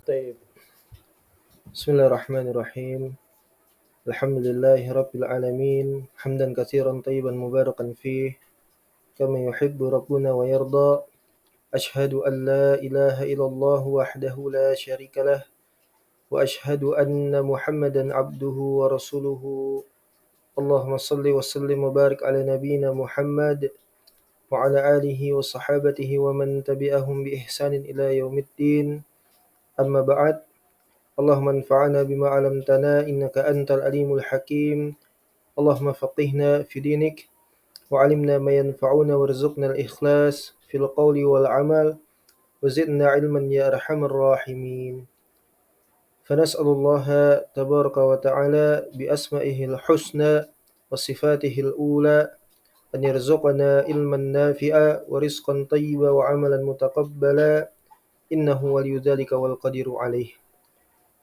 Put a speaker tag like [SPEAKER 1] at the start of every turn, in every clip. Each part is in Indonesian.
[SPEAKER 1] طيب بسم الله الرحمن الرحيم الحمد لله رب العالمين حمدا كثيرا طيبا مباركا فيه كما يحب ربنا ويرضى أشهد أن لا إله إلا الله وحده لا شريك له وأشهد أن محمدا عبده ورسوله اللهم صل وسلم وبارك على نبينا محمد وعلى آله وصحابته ومن تبعهم بإحسان إلى يوم الدين أما بعد اللهم انفعنا بما علمتنا إنك أنت العليم الحكيم اللهم فقهنا في دينك وعلمنا ما ينفعنا وارزقنا الإخلاص في القول والعمل وزدنا علما يا أرحم الراحمين فنسأل الله تبارك وتعالى بأسمائه الحسنى وصفاته الأولى أن يرزقنا علما نافعا ورزقا طيبا وعملا متقبلا إنه ولي ذلك والقدير عليه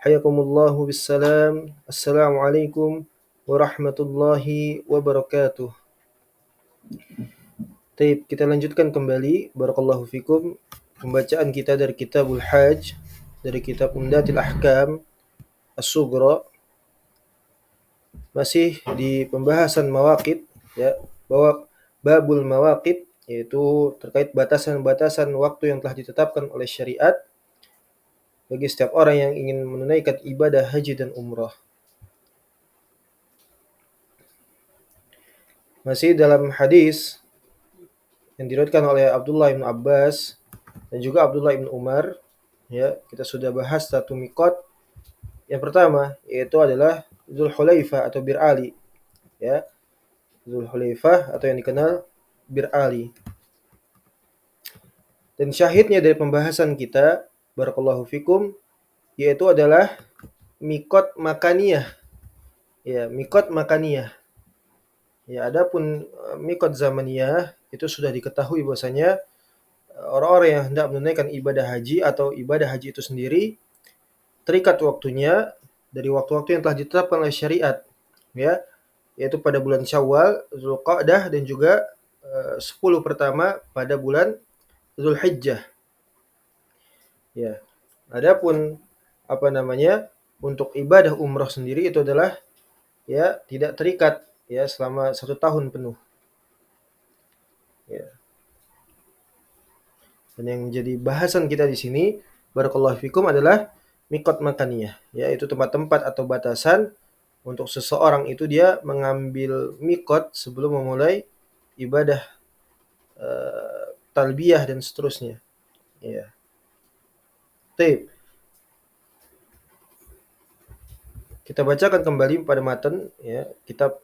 [SPEAKER 1] Hayakumullahu bissalam. Assalamualaikum warahmatullahi wabarakatuh. Baik, kita lanjutkan kembali barakallahu fikum pembacaan kita dari Kitabul Hajj, dari kitab Umdatul Ahkam As-Sughra. Masih di pembahasan mawaqit ya, bahwa babul mawaqit yaitu terkait batasan-batasan waktu yang telah ditetapkan oleh syariat bagi setiap orang yang ingin menunaikan ibadah haji dan umrah. Masih dalam hadis yang diriwayatkan oleh Abdullah bin Abbas dan juga Abdullah bin Umar, ya, kita sudah bahas satu miqat. Yang pertama yaitu adalah Dzulhulaifah atau Bir Ali, ya. Dzulhulaifah atau yang dikenal Bir Ali. Dan syahidnya dari pembahasan kita barakallahu fikum yaitu adalah miqat makaniyah. Ya, miqat makaniyah. Ya, adapun miqat zamaniyah itu sudah diketahui bahwasanya orang-orang yang hendak menunaikan ibadah haji atau ibadah haji itu sendiri terikat waktunya dari waktu-waktu yang telah ditetapkan oleh syariat, ya, yaitu pada bulan Syawal, Zulqa'dah dan juga 10 pertama pada bulan Zulhijjah. Ya. Adapun untuk ibadah umrah sendiri itu adalah ya tidak terikat ya selama 1 tahun penuh. Ya. Dan yang menjadi bahasan kita di sini barakallahu fikum adalah miqat makaniyah, yaitu tempat-tempat atau batasan untuk seseorang itu dia mengambil miqat sebelum memulai ibadah talbiyah dan seterusnya. Ya. Baik. Kita bacakan kembali pada matan ya kitab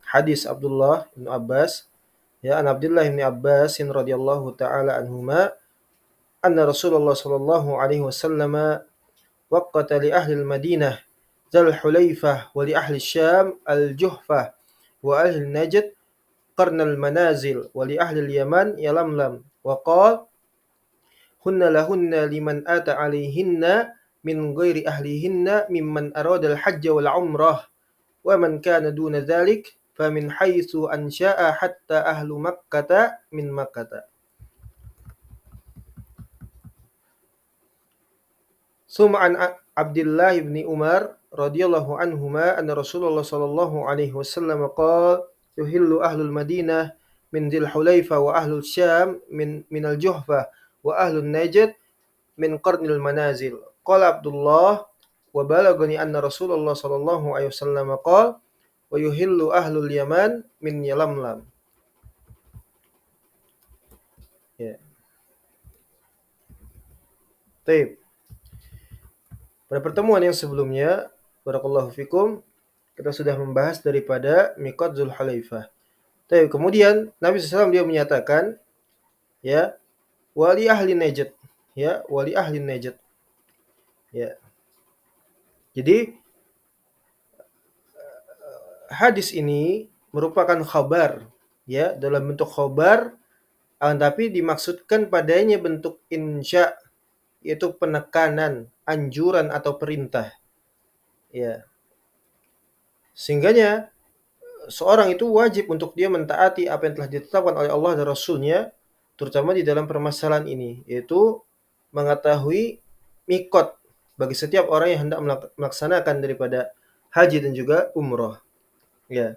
[SPEAKER 1] hadis Abdullah bin Abbas ya an Abdullah bin Abbas radhiyallahu taala anhuma anna Rasulullah sallallahu alaihi wasallam waqata li ahli al-Madinah Dzul Hulaifah wa li ahli Syam al-Juhfah wa ahli Najd qarn al-manazil wa li ahli al-Yaman Yalamlam wa qala hunna lahunna liman ata alaihinna min ghairi ahlihinna mimman arada al-hajj wal umrah wa man kana duna dzalik famin haitsu ansha'a hatta ahlu makkata min makkata. Summa an Abdullah bin Umar radhiyallahu anhuma anna Rasulullah sallallahu alaihi wasallam qala yuhillu ahlul Madinah min Dzul Hulaifah wa ahlul Syam min al-Juhfah wa ahlun Najd min qarnil manazil. Qala Abdullah wa balagani anna Rasulullah sallallahu alaihi wasallam qala wa yuhillu ahlul Yaman min Yalamlam. Ya. Baik. Pada pertemuan yang sebelumnya, barakallahu fikum, kita sudah membahas daripada miqat Dzulhulaifah. Baik, kemudian Nabi SAW dia menyatakan ya wali ahli Najd, ya, wali ahli Najd. Ya. Jadi hadis ini merupakan khabar ya dalam bentuk khabar tapi dimaksudkan padanya bentuk insya yaitu penekanan, anjuran atau perintah. Ya. Sehingganya seorang itu wajib untuk dia mentaati apa yang telah ditetapkan oleh Allah dan Rasul-Nya terutama di dalam permasalahan ini yaitu mengetahui mikot bagi setiap orang yang hendak melaksanakan daripada haji dan juga umroh. Ya.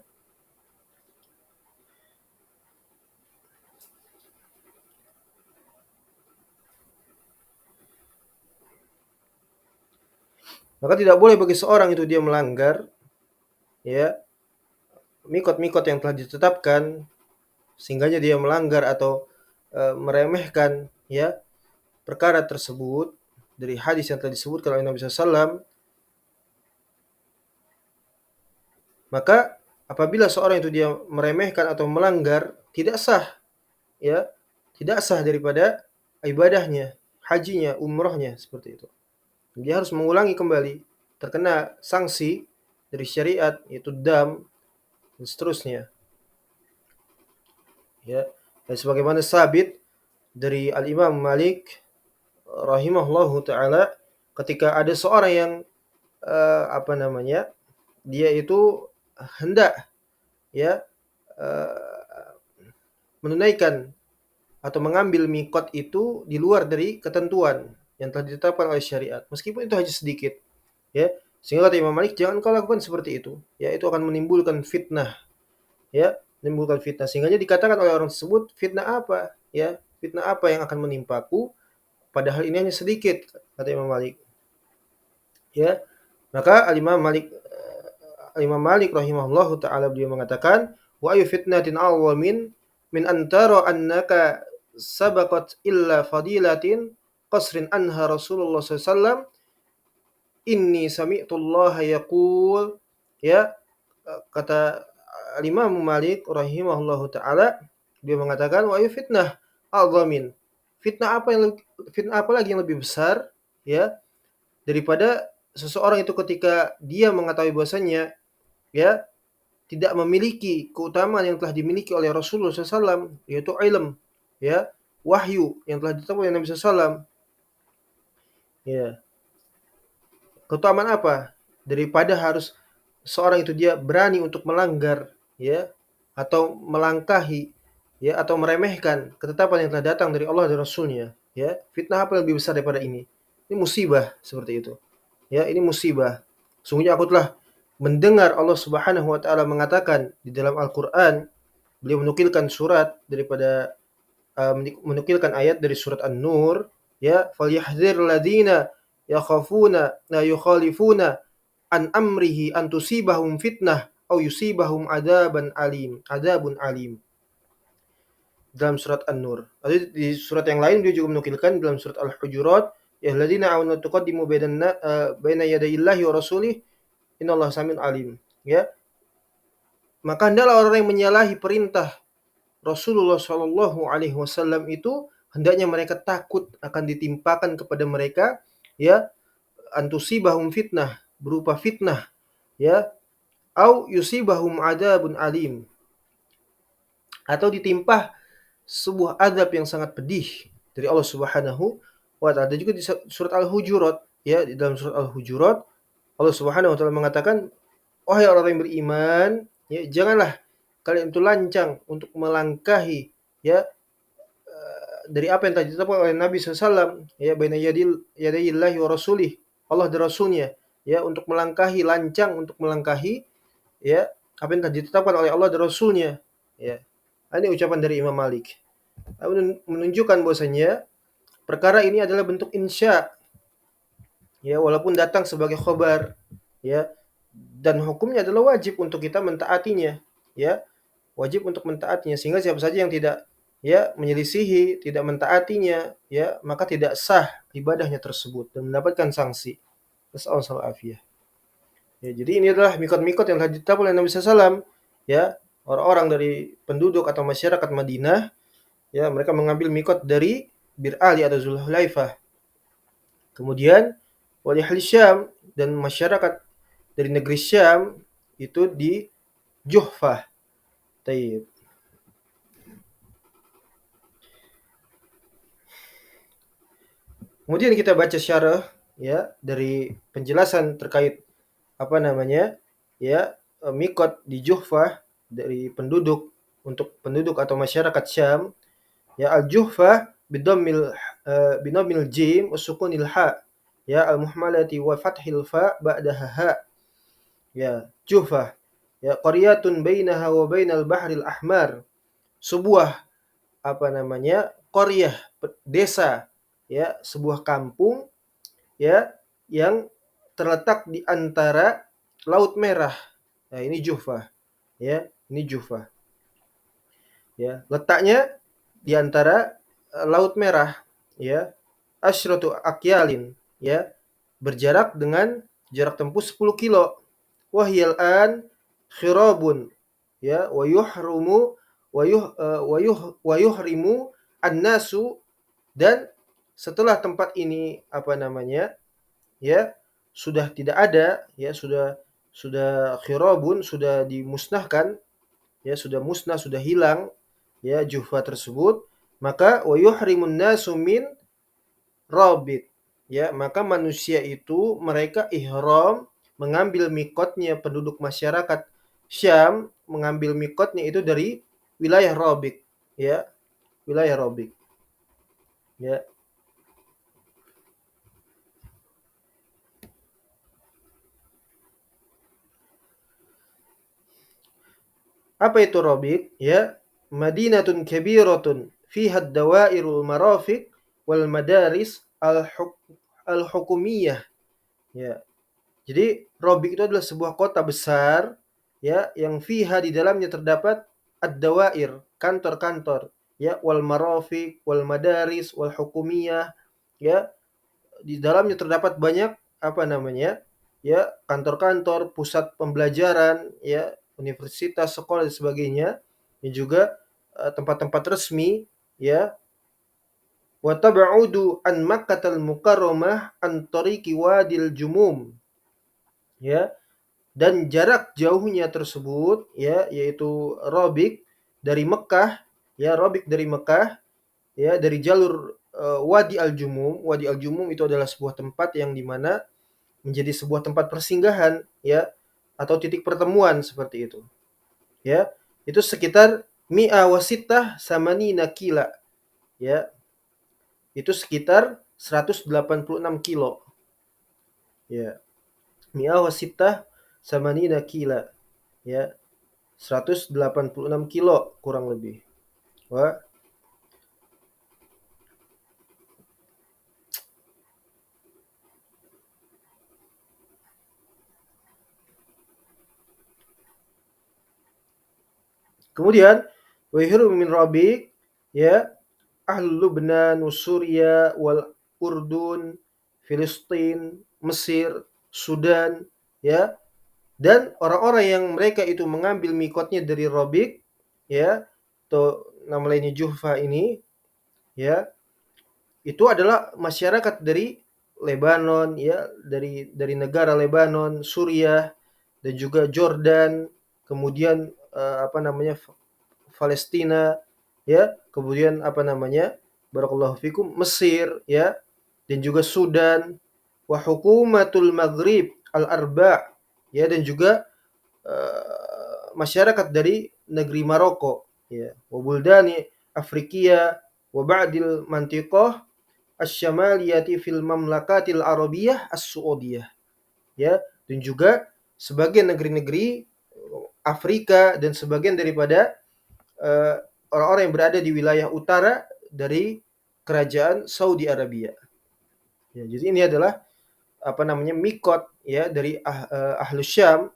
[SPEAKER 1] Maka tidak boleh bagi seorang itu dia melanggar ya mikot-mikot yang telah ditetapkan sehingganya dia melanggar atau meremehkan ya perkara tersebut dari hadis yang telah disebutkan oleh Nabi SAW. Maka apabila seorang itu dia meremehkan atau melanggar, tidak sah ya, tidak sah daripada ibadahnya, hajinya, umrohnya seperti itu. Dia harus mengulangi kembali, terkena sanksi dari syariat yaitu dam dan seterusnya. Ya, dan sebagaimana sabit dari Al-Imam Malik rahimahullahu taala ketika ada seorang yang apa namanya? Dia itu hendak ya menunaikan atau mengambil mikot itu di luar dari ketentuan yang telah ditetapkan oleh syariat, meskipun itu hanya sedikit, ya. Sehingga kata Imam Malik, jangan kau lakukan seperti itu, ya itu akan menimbulkan fitnah, ya, menimbulkan fitnah. Sehingga dikatakan oleh orang tersebut, fitnah apa, ya, fitnah apa yang akan menimpaku, padahal ini hanya sedikit, kata Imam Malik, ya. Maka Imam Malik rahimahullahu taala beliau mengatakan, wa ayu fitnatin awamin min antara annaka sabaqat illa fadilatin qasrin anha Rasulullah SAW inni sami'tu Allah yaqul, ya, kata Imam Malik rahimahullahu taala dia mengatakan wa ayu fitnah awamin, fitnah apa lagi yang lebih besar ya daripada seseorang itu ketika dia mengetahui bahwasanya ya tidak memiliki keutamaan yang telah dimiliki oleh Rasulullah SAW, yaitu ilm, ya, wahyu yang telah ditetapkan oleh Nabi SAW. Ya, keutamaan apa? Daripada harus seorang itu dia berani untuk melanggar, ya, atau melangkahi, ya, atau meremehkan ketetapan yang telah datang dari Allah dan Rasulnya. Ya, fitnah apa yang lebih besar daripada ini? Ini musibah seperti itu. Ya, ini musibah. Sungguhnya aku telah mendengar Allah Subhanahu wa taala mengatakan di dalam Al-Qur'an, beliau menukilkan surat daripada menukilkan ayat dari surat An-Nur, ya, falyahdzir ladina yakhafuna la yukhalifuna an amrihi an tusibahum fitnah aw yusibahum adabun alim. Dalam surat An-Nur. Lalu di surat yang lain dia juga menukilkan dalam surat Al-Hujurat, ya alladzina amanu tuqaddimu baina yadayillahi wa rasulih innallaha samiun alim. Ya. Maka hendaklah orang yang menyalahi perintah Rasulullah Shallallahu Alaihi Wasallam itu hendaknya mereka takut akan ditimpakan kepada mereka ya antusibahum fitnah berupa fitnah ya au yusibahum adabun alim atau ditimpa sebuah adab yang sangat pedih dari Allah Subhanahu wa taala. Dan juga di surat Al-Hujurat ya di dalam surat Al-Hujurat Allah Subhanahu wa taala mengatakan, wahai orang yang beriman, ya janganlah kalian itu lancang untuk melangkahi ya dari apa yang telah ditetapkan oleh Nabi SAW ya baina yadayillahi wa rasulih, Allah dan Rasulnya, ya untuk melangkahi lancang untuk melangkahi ya apa yang telah ditetapkan oleh Allah dan Rasulnya, ya. Ini ucapan dari Imam Malik menunjukkan bahwasanya perkara ini adalah bentuk insya ya walaupun datang sebagai khobar ya dan hukumnya adalah wajib untuk kita mentaatinya ya wajib untuk mentaatinya sehingga siapa saja yang tidak ya menyelisihi tidak mentaatinya ya maka tidak sah ibadahnya tersebut dan mendapatkan sanksi. Nasallahu alaihi ya jadi ini adalah mikot-mikot yang telah ditetapkan oleh Nabi SAW ya orang-orang dari penduduk atau masyarakat Madinah ya mereka mengambil mikot dari Bir Ali atau Zulhulaifah. Kemudian wali ahli Syam dan masyarakat dari negeri Syam itu di Juhfah. Taib. Kemudian kita baca syarah ya dari penjelasan terkait apa namanya ya mikot di Juhfah dari penduduk untuk penduduk atau masyarakat Syam ya al-Juhfah bidomil jim usukunil ha ya al-muhmalati wa fathil fa ba'daha ha, ya Juhfah, ya qaryatun bainaha wa bainal bahril ahmar, sebuah apa namanya qaryah, desa, ya sebuah kampung, ya yang terletak di antara Laut Merah. Nah, ini Juhfah, ya ini Juhfah, ya letaknya di antara Laut Merah, ya asyratu akyalin, ya berjarak dengan jarak tempuh 10 kilo. Wahyal an khirabun, ya wa yuhrumu wa yuhrimu annasu, dan setelah tempat ini apa namanya, ya sudah tidak ada, ya sudah khirabun, sudah dimusnahkan, ya sudah musnah, sudah hilang, ya Juhfa tersebut, maka wa yuhrimun nasu min rabit, ya maka manusia itu mereka ihram, mengambil mikotnya, penduduk masyarakat Syam mengambil mikotnya itu dari wilayah Rabik, ya wilayah Rabik, ya. Apa itu Rabik? Ya, Madinatun kabiratun fiha ad-dawairul marafiq wal madaris al-hukumiyah. Ya. Jadi Rabik itu adalah sebuah kota besar, ya yang fiha, di dalamnya terdapat ad-dawair, kantor-kantor, ya wal marafiq wal madaris wal hukumiyah, ya di dalamnya terdapat banyak apa namanya, ya kantor-kantor, pusat pembelajaran, ya universitas, sekolah dan sebagainya, dan juga tempat-tempat resmi, ya wa tab'udu an Makkatal Mukarramah an tariqi Wadil Jumum, ya dan jarak jauhnya tersebut, ya yaitu Rabik dari Mekah, ya Rabik dari Mekah, ya dari jalur Wadi Al-Jumum. Wadi Al-Jumum itu adalah sebuah tempat yang dimana menjadi sebuah tempat persinggahan, ya atau titik pertemuan seperti itu, ya itu sekitar mi'a wasitah samanina kila, ya itu sekitar 186 kilo, ya mi'a wasitah samanina kila, ya 186 kilo kurang lebih. Wah, kemudian wahyu min Rabiq, ya ahlul Lubnan, Suria, wal Urdun, Filistin, Mesir, Sudan, ya dan orang-orang yang mereka itu mengambil mikotnya dari Rabiq, ya atau nama lainnya Juhfa ini, ya itu adalah masyarakat dari Lebanon, ya dari negara Lebanon, Suriah dan juga Jordan, kemudian apa namanya Palestina, ya kemudian apa namanya barakallahu fikum Mesir, ya dan juga Sudan, wa hukumatul Maghrib al-arba', ya dan juga masyarakat dari negeri Maroko, ya wa buldani Afrikia wa ba'dil mantiqah asy-syamaliyati fil mamlakatil arabiyah as-suudiyah, ya dan juga sebagian negeri-negeri Afrika dan sebagian daripada orang-orang yang berada di wilayah utara dari kerajaan Saudi Arabia. Ya, jadi ini adalah apa namanya mikot, ya dari Ahlus Syam,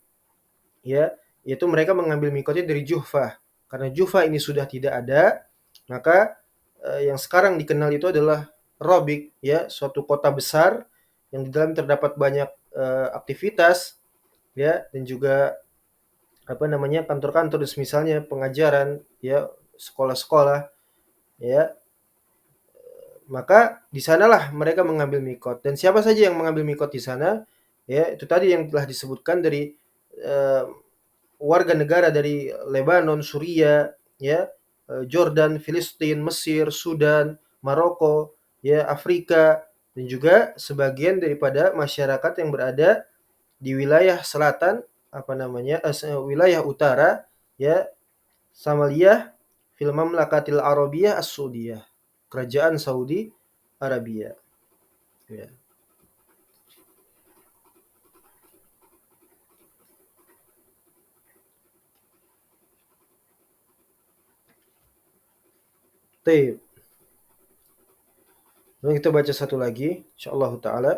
[SPEAKER 1] ya yaitu mereka mengambil mikotnya dari Juhfah. Karena Juhfah ini sudah tidak ada, maka yang sekarang dikenal itu adalah Robik, ya suatu kota besar yang di dalam terdapat banyak aktivitas, ya dan juga apa namanya kantor-kantor, misalnya pengajaran, ya sekolah-sekolah, ya maka di sanalah mereka mengambil mikot. Dan siapa saja yang mengambil mikot di sana, ya itu tadi yang telah disebutkan dari eh, warga negara dari Lebanon, Suria, ya Jordan, Filistin, Mesir, Sudan, Maroko, ya Afrika dan juga sebagian daripada masyarakat yang berada di wilayah selatan apa namanya wilayah utara, ya Samaliyah fil Mamlakatil Arabiyah As-Saudiyah, kerajaan Saudi Arabia, ya. Taib. Lalu kita baca satu lagi, insyaallah taala.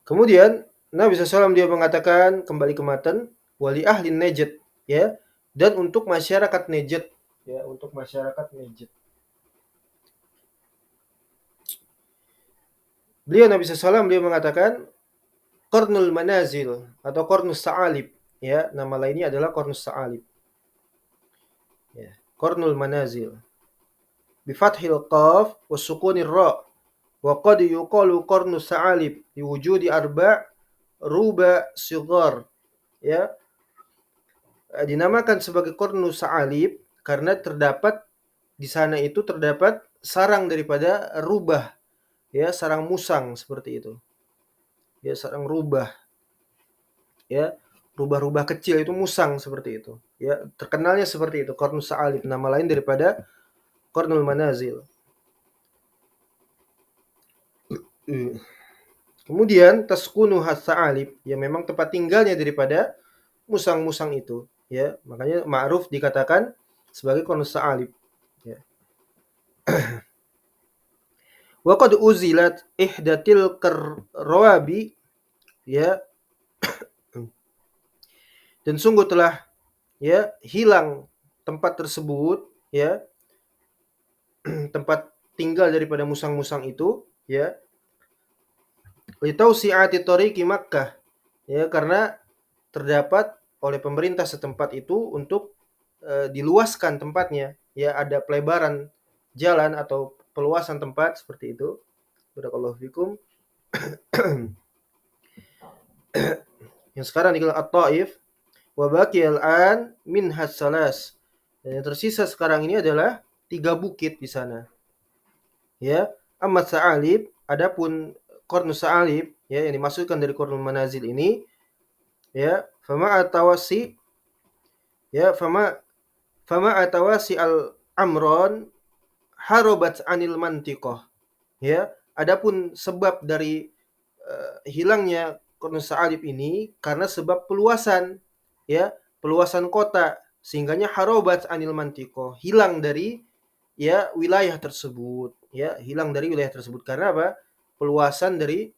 [SPEAKER 1] Kemudian Nabi SAW dia mengatakan kembali ke matan wali ahli Najd, ya, dan untuk masyarakat Najd, ya, untuk masyarakat Najd. Beliau Nabi SAW dia mengatakan Qarnul Manazil atau Qarnus Sa'alib, ya, nama lainnya adalah Qarnus Sa'alib. Ya, Qarnul Manazil. Bifathil qaf wa sukunir ra. Wa qad yuqalu Qarnus Sa'alib liwujudi ruba sigar, ya. Dinamakan sebagai Qarnus Sa'alib karena terdapat di sana itu terdapat sarang daripada rubah, ya, sarang musang seperti itu. Ya, sarang rubah, ya, rubah-rubah kecil itu musang seperti itu, ya, terkenalnya seperti itu Qarnus Sa'alib, nama lain daripada Qarnul Manazil. Kemudian taskunu has-sa'alib, ya, memang tempat tinggalnya daripada musang-musang itu, ya, makanya ma'ruf dikatakan sebagai Qarnus Sa'alib, ya. Wa qad uzilat ihdatil rawabi, ya, dan sungguh telah, ya, hilang tempat tersebut, ya, tempat tinggal daripada musang-musang itu, ya, litausi'ati tariqi Makkah, ya, karena terdapat oleh pemerintah setempat itu untuk diluaskan tempatnya, ya, ada pelebaran jalan atau peluasan tempat seperti itu. Barakallahu fikum. Yang sekarang dikenal At-Taif, wa baqiyal an minhas salas. Dan yang tersisa sekarang ini adalah 3 bukit di sana. Ya, amma Sa'alib, adapun Qarnus Sa'alib, ya, yang dimaksudkan dari Qarnul Manazil ini, ya, fama atawasi, ya, fama atawasi al-amron harabat anil mantiqah. Ya, adapun sebab dari hilangnya Qarnus Sa'alib ini karena sebab peluasan, ya, peluasan kota, sehingganya harabat anil mantiqah, hilang dari, ya, wilayah tersebut, ya, hilang dari wilayah tersebut karena apa? Peluasan dari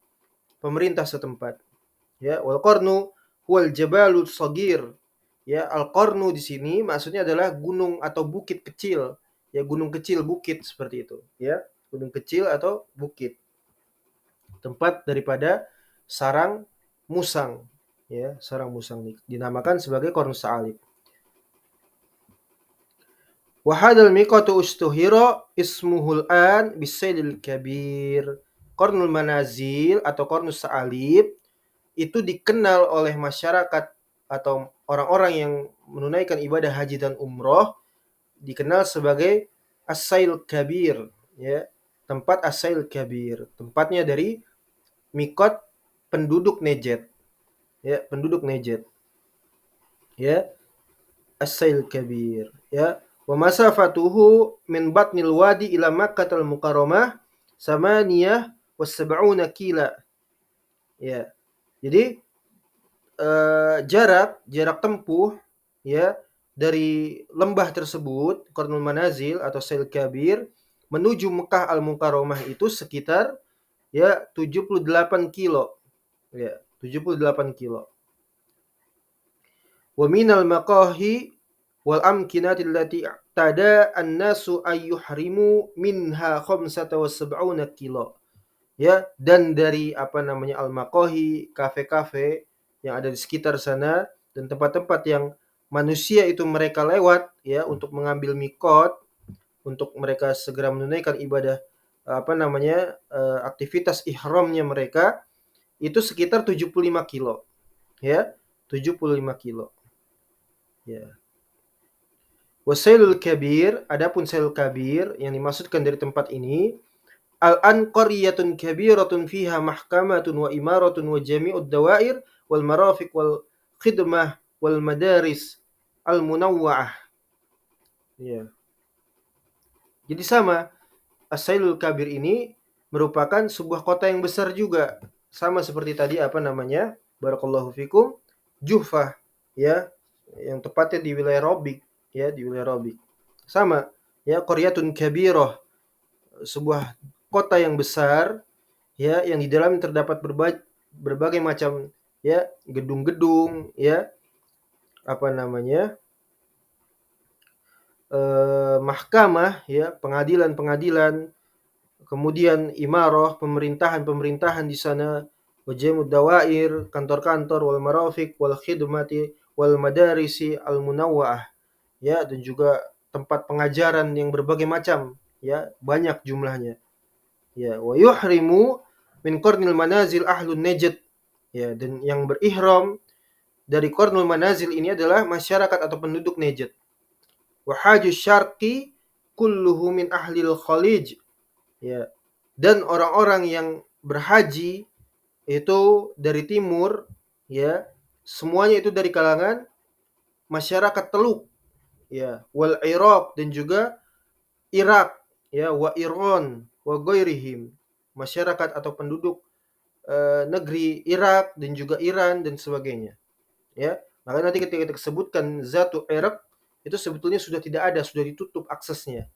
[SPEAKER 1] pemerintah setempat. Ya, wal qarnu huwal jabalus sagir. Ya, al qarnu di sini maksudnya adalah gunung atau bukit kecil. Ya, gunung kecil, bukit seperti itu, ya. Gunung kecil atau bukit. Tempat daripada sarang musang, ya, sarang musang dinamakan sebagai Qarnus Sa'alib. Wa hadzal miqatu ustuhira ismuhul an bisailil kabir. Qarnul Manazil atau Qarnus Sa'alib itu dikenal oleh masyarakat atau orang-orang yang menunaikan ibadah haji dan umroh dikenal sebagai As-Sail Kabir, ya, tempat As-Sail Kabir, tempatnya dari mikot penduduk Najd, ya, penduduk Najd, ya, As-Sail Kabir, ya. Wa masafatuhu min batnil wadi ila Makkah al-Mukarramah samaniyah wa sab'una kila, ya. Jadi jarak tempuh, ya, dari lembah tersebut Qarnul Manazil atau Sail Kabir menuju Mekah Al-Mukarramah itu sekitar, ya, 78 kilo, ya, 78 kilo. Wa minal maqahi wal amkinati allati tada an-nasu ayyuhrimu minha 75 kilo. Ya, dan dari apa namanya al-maqahi, kafe-kafe yang ada di sekitar sana dan tempat-tempat yang manusia itu mereka lewat, ya, untuk mengambil mikot, untuk mereka segera menunaikan ibadah apa namanya aktivitas ihramnya mereka itu sekitar 75 kilo, ya, 75 kilo, ya. Wasailul kabir, adapun sailul kabir yang dimaksudkan dari tempat ini al-an qaryatun kabiratun fiha mahkamatun wa imaratun wa jami'ud dawair wal marafiq wal khidmah wal madaris al-munawwa'ah. Ya. Jadi sama, As-Sailul Kabir ini merupakan sebuah kota yang besar juga. Sama seperti tadi apa namanya? Barakallahu fikum, Juhfah, ya, yang tepatnya di wilayah Robiq, ya, di wilayah Robiq. Sama, ya, qaryatun kabirah, sebuah kota yang besar, ya, yang di dalam terdapat berbagai macam, ya, gedung-gedung, ya, apa namanya, mahkamah, ya, pengadilan-pengadilan, kemudian imarah, pemerintahan-pemerintahan di sana, wa jamud dawair, kantor-kantor, wal marafiq, wal khidmati, wal madarisi al munawwa'ah, ya, dan juga tempat pengajaran yang berbagai macam, ya, banyak jumlahnya. Ya, wa yuhrimu min qarnil manazil ahlun najd. Ya, dan yang berihram dari qarnul manazil ini adalah masyarakat atau penduduk Najd. Wa haju syarqi kulluhu min ahlil khalij. Ya. Dan orang-orang yang berhaji itu dari timur, ya, semuanya itu dari kalangan masyarakat Teluk, ya, wal Iraq, dan juga Irak, ya, wa Iran wa ghairihim, masyarakat atau penduduk negeri Irak dan juga Iran dan sebagainya, ya. Maka nanti ketika kita sebutkan Zatu Iraq itu sebetulnya sudah tidak ada, sudah ditutup aksesnya.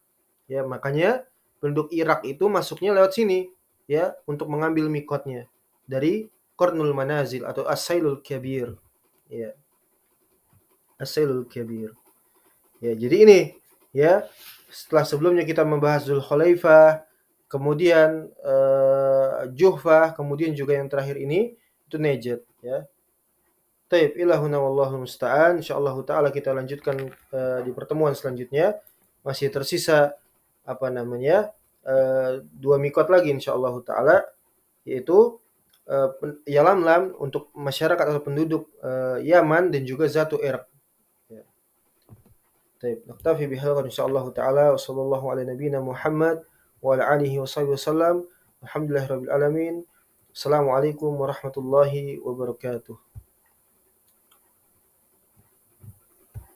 [SPEAKER 1] Ya, makanya penduduk Irak itu masuknya lewat sini, ya, untuk mengambil mikotnya dari Qarnul Manazil atau As-Sailul Kabir. Ya, As-Sailul Kabir. Ya, jadi ini, ya, setelah sebelumnya kita membahas Dzulkhulaifah, kemudian Juhfah, kemudian juga yang terakhir ini itu Najd, ya. Taib ilahuna wallahu musta'an. Insyaallah taala kita lanjutkan di pertemuan selanjutnya. Masih tersisa apa namanya? Dua mikot lagi insyaallah taala, yaitu Yalamlam untuk masyarakat atau penduduk Yaman dan juga Zatu Iraq. Ya. Taib. Naktafi bihadza insyaallah taala wa sallallahu ala nabiyyina Muhammad wa ala alihi wa sahbihi wasallam. Alhamdulillahirabbil alamin. Assalamualaikum warahmatullahi wabarakatuh.